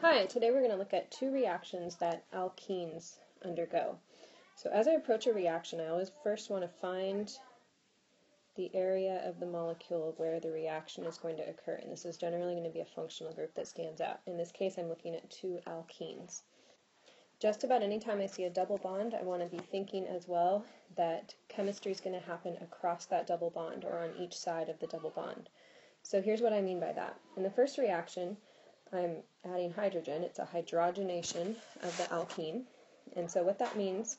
Hi, today we're going to look at two reactions that alkenes undergo. So as I approach a reaction, I always first want to find the area of the molecule where the reaction is going to occur, and this is generally going to be a functional group that stands out. In this case, I'm looking at two alkenes. Just about any time I see a double bond, I want to be thinking as well that chemistry is going to happen across that double bond or on each side of the double bond. So here's what I mean by that. In the first reaction, I'm adding hydrogen. It's a hydrogenation of the alkene. And so what that means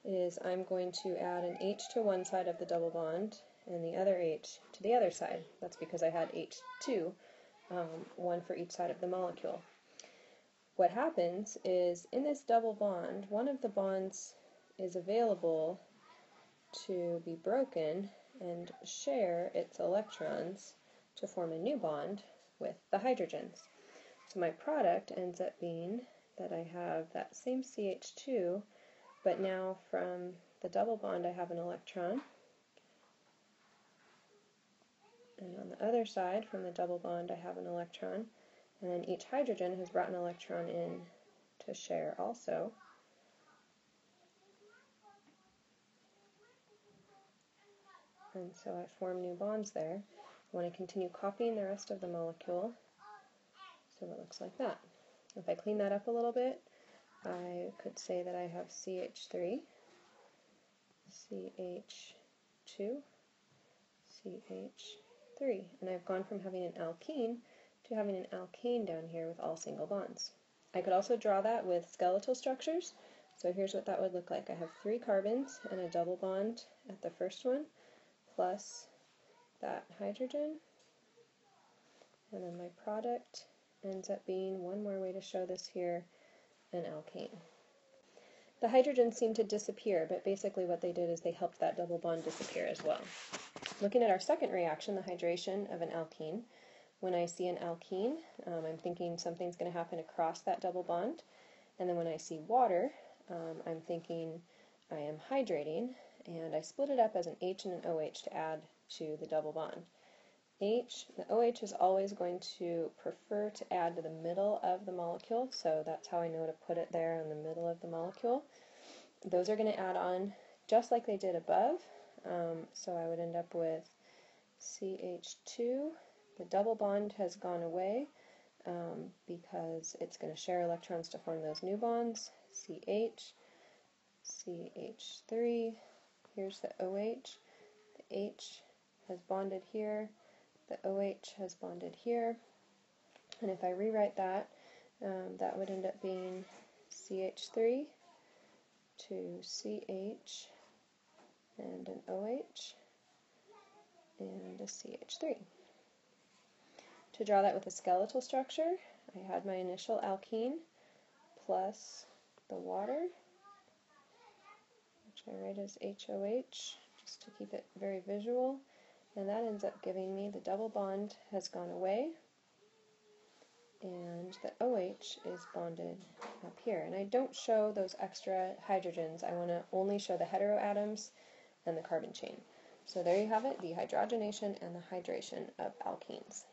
is I'm going to add an H to one side of the double bond and the other H to the other side. That's because I had H2, one for each side of the molecule. What happens is in this double bond, one of the bonds is available to be broken and share its electrons to form a new bond with the hydrogens. So my product ends up being that I have that same CH2, but now from the double bond I have an electron, and on the other side from the double bond I have an electron, and then each hydrogen has brought an electron in to share also. And so I form new bonds there. I want to continue copying the rest of the molecule, so it looks like that. If I clean that up a little bit, I could say that I have CH3, CH2, CH3, and I've gone from having an alkene to having an alkane down here with all single bonds. I could also draw that with skeletal structures, so here's what that would look like. I have 3 carbons and a double bond at the first one, plus that hydrogen, and then my product ends up being, one more way to show this here, an alkane. The hydrogens seem to disappear, but basically what they did is they helped that double bond disappear as well. Looking at our second reaction, the hydration of an alkene, when I see an alkene, I'm thinking something's going to happen across that double bond, and then when I see water, I'm thinking I am hydrating, and I split it up as an H and an OH to add to the double bond. The OH is always going to prefer to add to the middle of the molecule, so that's how I know to put it there in the middle of the molecule. Those are going to add on just like they did above, so I would end up with CH2. The double bond has gone away because it's going to share electrons to form those new bonds. CH, CH3, here's the OH, the H has bonded here, the OH has bonded here, and if I rewrite that, that would end up being CH3 to CH and an OH and a CH3. To draw that with a skeletal structure, I had my initial alkene plus the water, which I write as HOH just to keep it very visual. And that ends up giving me the double bond has gone away, and the OH is bonded up here. And I don't show those extra hydrogens. I want to only show the heteroatoms and the carbon chain. So there you have it, the hydrogenation and the hydration of alkenes.